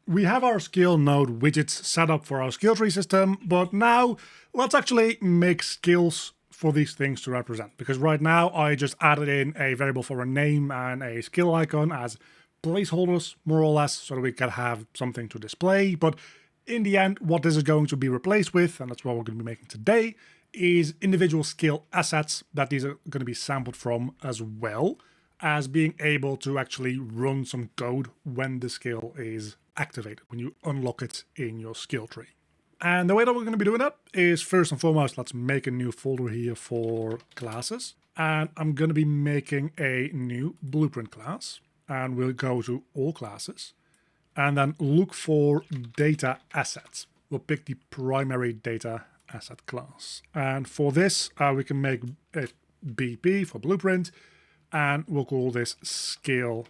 we have our skill node widgets set up for our skill tree system, but now let's actually make skills for these things to represent. Because right now I just added in a variable for a name and a skill icon as placeholders, more or less, so that we can have something to display. But in the end, what this is going to be replaced with, and that's what we're going to be making today, is individual skill assets that these are going to be sampled from, as well as being able to actually run some code when the skill is activated, when you unlock it in your skill tree. And the way that we're going to be doing that is, first and foremost, let's make a new folder here for classes. And I'm going to be making a new blueprint class. And we'll go to all classes and then look for data assets. We'll pick the primary data asset class. And for this, we can make a BP for blueprint, and we'll call this skill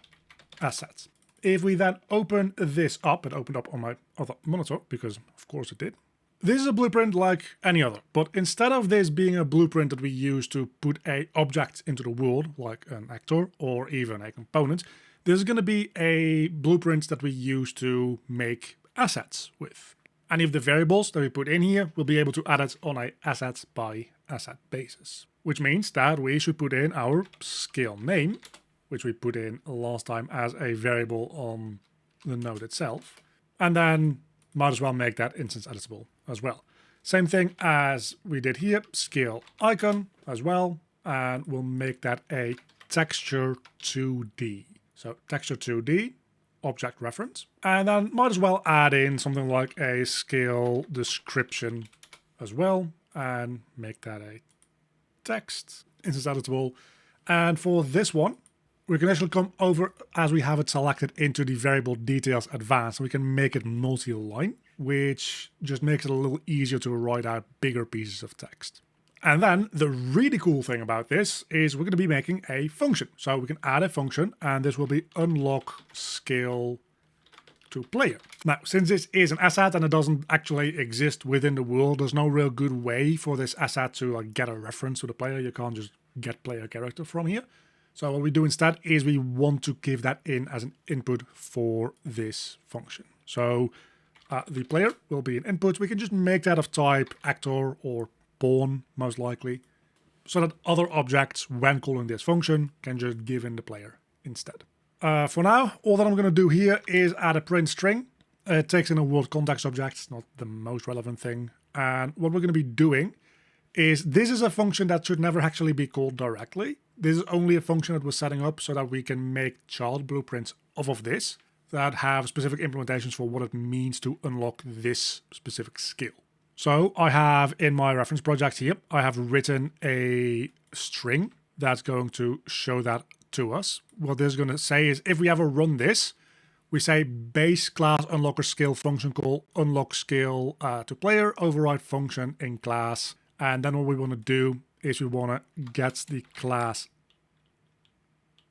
assets. If we then open this up, it opened up on my other monitor, because of course it did. This is a blueprint like any other, but instead of this being a blueprint that we use to put an object into the world, like an actor or even a component, this is going to be a blueprint that we use to make assets with. Any of the variables that we put in here will be able to add it on a asset by asset basis, which means that we should put in our skill name, which we put in last time as a variable on the node itself, and then might as well make that instance editable as well. Same thing as we did here, skill icon as well, and we'll make that a texture 2D. So texture 2D, object reference, and then might as well add in something like a skill description as well, and make that a text, instance editable. And for this one, we can actually come over, as we have it selected, into the variable details advanced, and we can make it multi-line, which just makes it a little easier to write out bigger pieces of text. And then the really cool thing about this is we're going to be making a function. So we can add a function, and this will be unlock skill to player. Now, since this is an asset and it doesn't actually exist within the world, there's no real good way for this asset to get a reference to the player. You can't just get player character from here. So what we do instead is we want to give that in as an input for this function. So the player will be an input. We can just make that of type actor or pawn, most likely, so that other objects, when calling this function, can just give in the player instead. For now, all that I'm going to do here is add a print string. It takes in a world context object. It's not the most relevant thing. And what we're going to be doing is, this is a function that should never actually be called directly. This is only a function that we're setting up so that we can make child blueprints of this that have specific implementations for what it means to unlock this specific skill. So I have in my reference project here, I have written a string that's going to show that to us. What this is going to say is, if we ever run this, we say base class unlocker skill function call unlock skill to player override function in class. And then what we want to do is we want to get the class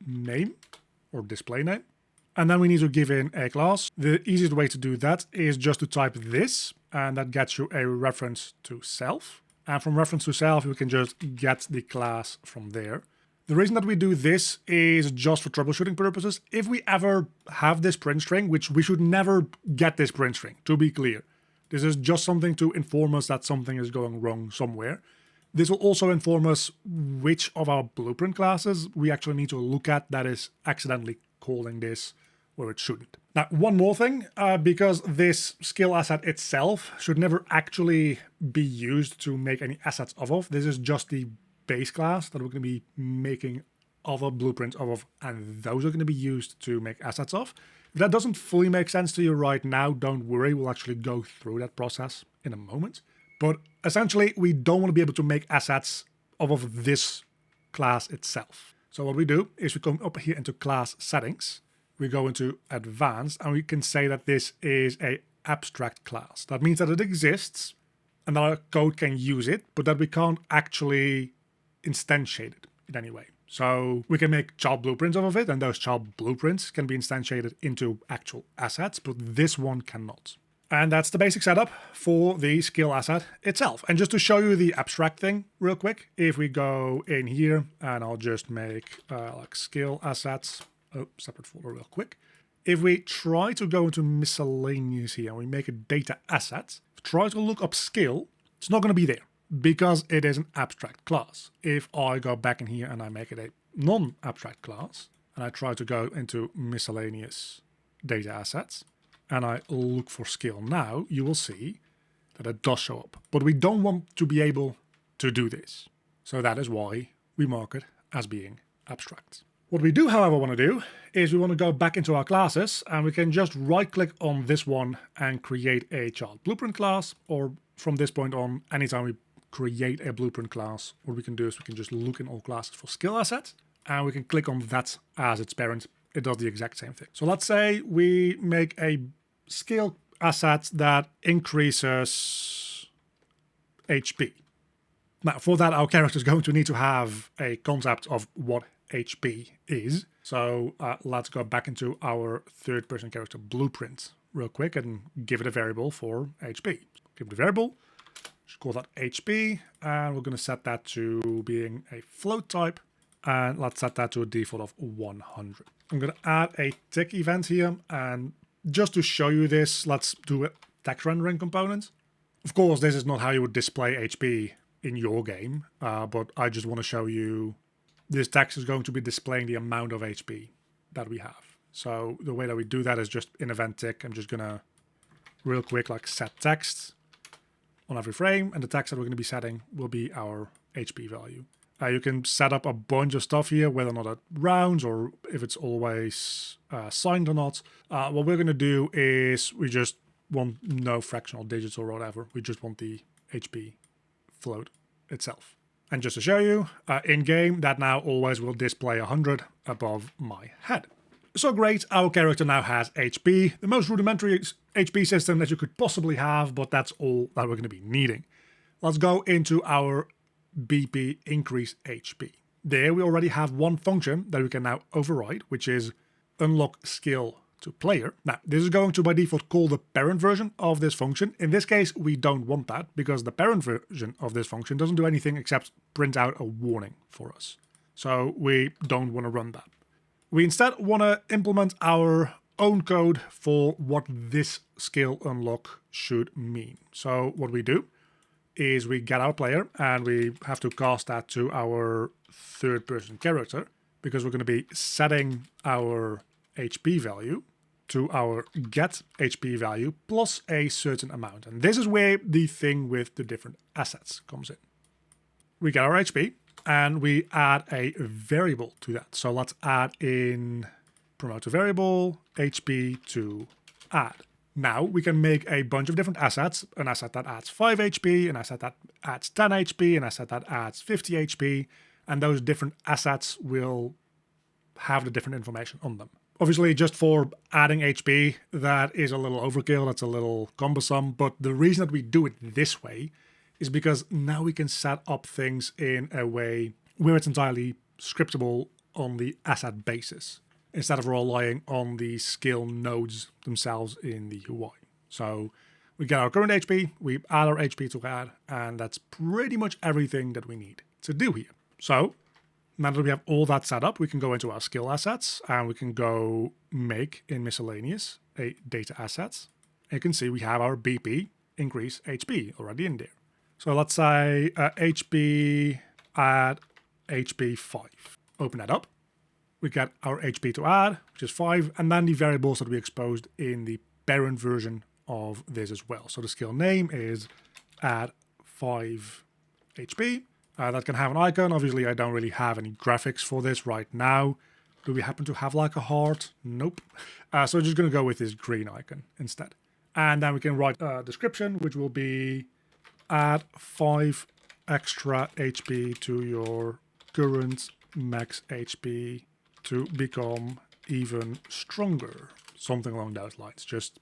name or display name. And then we need to give in a class. The easiest way to do that is just to type this, and that gets you a reference to self. And from reference to self, we can just get the class from there. The reason that we do this is just for troubleshooting purposes. If we ever have this print string, which we should never get this print string, to be clear. This is just something to inform us that something is going wrong somewhere. This will also inform us which of our blueprint classes we actually need to look at that is accidentally calling this where it shouldn't. Now, one more thing, because this skill asset itself should never actually be used to make any assets of. This is just the base class that we're going to be making other blueprints of, and those are going to be used to make assets of. If that doesn't fully make sense to you right now, don't worry, we'll actually go through that process in a moment. But essentially, we don't want to be able to make assets of this class itself. So what we do is we come up here into class settings, we go into advanced, and we can say that this is an abstract class. That means that it exists and that our code can use it, but that we can't actually instantiate it in any way. So we can make child blueprints of it, and those child blueprints can be instantiated into actual assets, but this one cannot. And that's the basic setup for the skill asset itself. And just to show you the abstract thing real quick, if we go in here and I'll just make like skill assets, separate folder real quick. If we try to go into miscellaneous here and we make a data asset, try to look up skill, it's not going to be there because it is an abstract class. If I go back in here and I make it a non-abstract class and I try to go into miscellaneous data assets and I look for skill now, you will see that it does show up. But we don't want to be able to do this. So that is why we mark it as being abstract. What we do, however, want to do is we want to go back into our classes and we can just right click on this one and create a child blueprint class, or from this point on, anytime we create a blueprint class, what we can do is we can just look in all classes for skill assets and we can click on that as its parent. It does the exact same thing. So let's say we make a skill asset that increases HP. Now, for that, our character is going to need to have a concept of what HP is. So let's go back into our third-person character blueprint real quick and give it a variable for HP. Give it a variable, just call that HP, and we're going to set that to being a float type, and let's set that to a default of 100. I'm going to add a tick event here, and just to show you this, let's do a text rendering component. Of course, this is not how you would display HP in your game, but I just want to show you this text is going to be displaying the amount of HP that we have. So the way that we do that is just in event tick. I'm just gonna real quick like set text on every frame, and the text that we're going to be setting will be our HP value. You can set up a bunch of stuff here, whether or not it rounds or if it's always signed or not. What we're going to do is we just want no fractional digits or whatever. We just want the HP float itself. And just to show you, in-game, that now always will display 100 above my head. So great, our character now has HP, the most rudimentary HP system that you could possibly have, but that's all that we're going to be needing. Let's go into our BP increase HP. There we already have one function that we can now override, which is unlock skill to player. Now, this is going to by default call the parent version of this function. In this case, we don't want that because the parent version of this function doesn't do anything except print out a warning for us. So we don't want to run that. We instead want to implement our own code for what this skill unlock should mean. So what we do is we get our player and we have to cast that to our third person character because we're going to be setting our HP value to our get HP value plus a certain amount. And this is where the thing with the different assets comes in. We get our HP and we add a variable to that. So let's add in promote to variable HP to add. Now we can make a bunch of different assets, an asset that adds 5 HP, an asset that adds 10 HP, an asset that adds 50 HP, and those different assets will have the different information on them. Obviously, just for adding HP, that is a little overkill, that's a little cumbersome, but the reason that we do it this way is because now we can set up things in a way where it's entirely scriptable on the asset basis, instead of relying on the skill nodes themselves in the UI. So we get our current HP, we add our HP to add, and that's pretty much everything that we need to do here. So now that we have all that set up, we can go into our skill assets and we can go make in miscellaneous a data assets. And you can see we have our BP increase HP already in there. So let's say HP add HP 5. Open that up. We get our HP to add, which is 5, and then the variables that we exposed in the parent version of this as well. So the skill name is add 5 HP. That can have an icon. Obviously, I don't really have any graphics for this right now. Do we happen to have like a heart? Nope. So we're just going to go with this green icon instead. And then we can write a description, which will be add 5 extra HP to your current max HP to become even stronger. Something along those lines. Just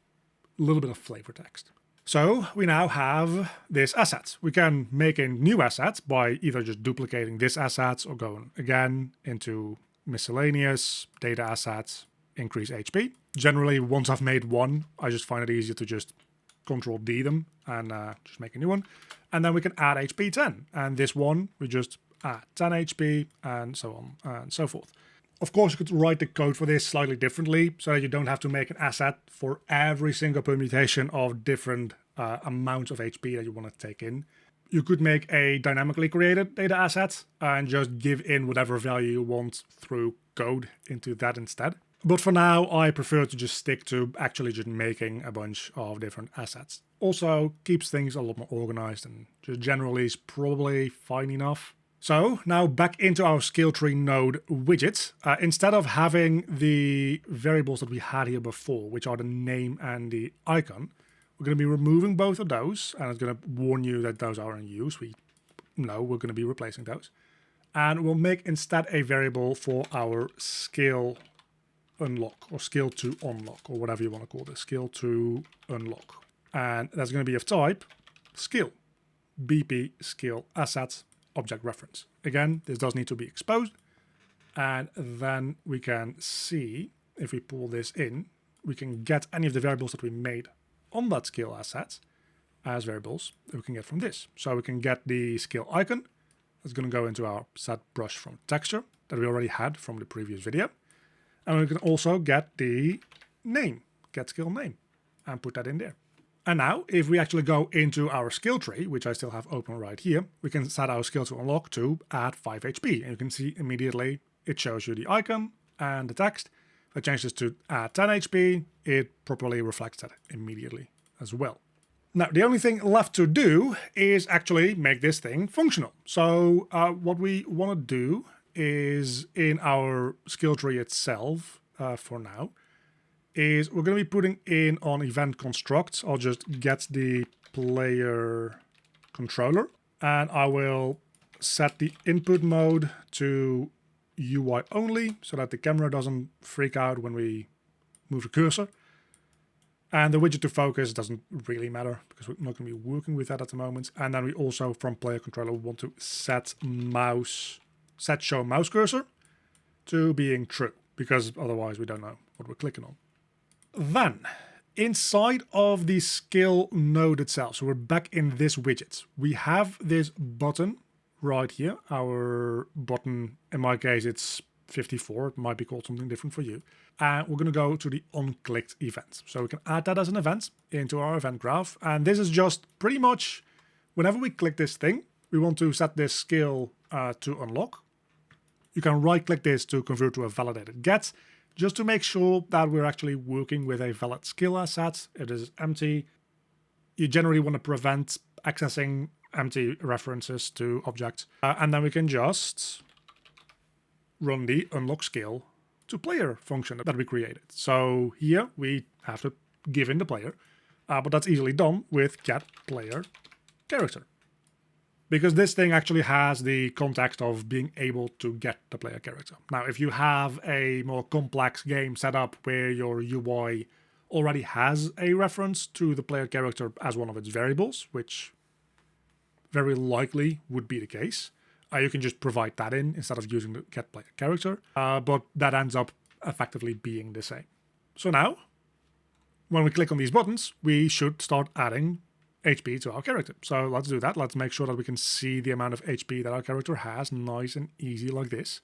a little bit of flavor text. So we now have this asset. We can make a new asset by either just duplicating this asset or going again into miscellaneous, data assets, increase HP. Generally, once I've made one, I just find it easier to just Control D them and just make a new one. And then we can add HP 10. And this one, we just add 10 HP and so on and so forth. Of course, you could write the code for this slightly differently so that you don't have to make an asset for every single permutation of different amounts of HP that you want to take in. You could make a dynamically created data asset and just give in whatever value you want through code into that instead. But for now, I prefer to just stick to actually just making a bunch of different assets. Also keeps things a lot more organized and just generally is probably fine enough. So now back into our skill tree node widget. Instead of having the variables that we had here before, which are the name and the icon, we're going to be removing both of those, and it's going to warn you that those are in use. We're going to be replacing those. And we'll make instead a variable for our skill unlock, or skill to unlock, or whatever you want to call this, skill to unlock. And that's going to be of type skill, BP skill assets object reference. Again, this does need to be exposed. And then we can see, if we pull this in, we can get any of the variables that we made on that skill asset as variables that we can get from this. So we can get the skill icon. That's going to go into our set brush from texture that we already had from the previous video. And we can also get the name, get skill name, and put that in there. And now, if we actually go into our skill tree, which I still have open right here, we can set our skill to unlock to add 5 HP. And you can see immediately it shows you the icon and the text. If I change this to add 10 HP, it properly reflects that immediately as well. Now, the only thing left to do is actually make this thing functional. So what we want to do is in our skill tree itself, for now, is we're going to be putting in on event constructs. I'll just get the player controller, and I will set the input mode to UI only so that the camera doesn't freak out when we move the cursor. And the widget to focus doesn't really matter because we're not going to be working with that at the moment. And then we also, from player controller, want to set show mouse cursor to being true, because otherwise we don't know what we're clicking on. Then, inside of the skill node itself, so we're back in this widget, we have this button right here. Our button, in my case, it's 54. It might be called something different for you. And we're going to go to the onClicked event. So we can add that as an event into our event graph. And this is just pretty much whenever we click this thing, we want to set this skill to unlock. You can right-click this to convert to a validated get, just to make sure that we're actually working with a valid skill asset. It is empty. You generally want to prevent accessing empty references to objects. And then we can just run the unlock skill to player function that we created. So here we have to give in the player, but that's easily done with get player character. Because this thing actually has the context of being able to get the player character. Now, if you have a more complex game set up where your UI already has a reference to the player character as one of its variables, which very likely would be the case, you can just provide that in instead of using the get player character, but that ends up effectively being the same. So now, when we click on these buttons, we should start adding HP to our character. So let's do that. Let's make sure that we can see the amount of HP that our character has, nice and easy like this.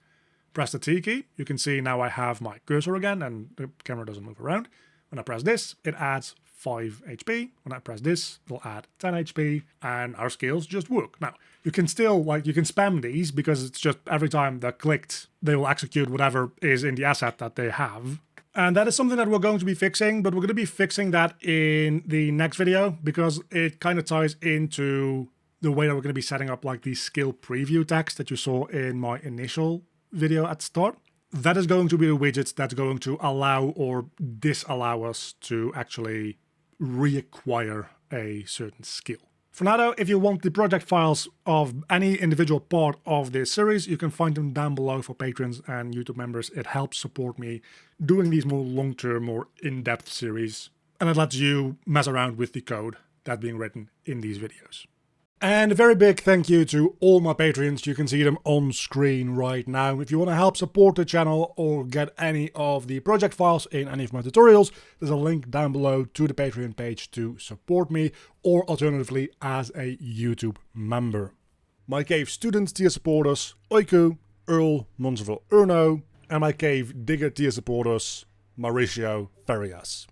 Press the T key. You can see now I have my cursor again and the camera doesn't move around. When I press this, it adds 5 HP. When I press this, it'll add 10 HP and our skills just work. Now, you can still, you can spam these because it's just every time they're clicked, they will execute whatever is in the asset that they have. And that is something that we're going to be fixing, but we're going to be fixing that in the next video because it kind of ties into the way that we're going to be setting up the skill preview text that you saw in my initial video at the start. That is going to be the widget that's going to allow or disallow us to actually reacquire a certain skill. For now though, if you want the project files of any individual part of this series, you can find them down below for patrons and YouTube members. It helps support me doing these more long-term, more in-depth series, and it lets you mess around with the code that's being written in these videos. And a very big thank you to all my Patreons. You can see them on screen right now. If you want to help support the channel or get any of the project files in any of my tutorials, there's a link down below to the Patreon page to support me, or alternatively as a YouTube member. My Cave students, tier supporters, Oiku, Earl, Monserville Erno, and my cave digger tier supporters, Mauricio Farias.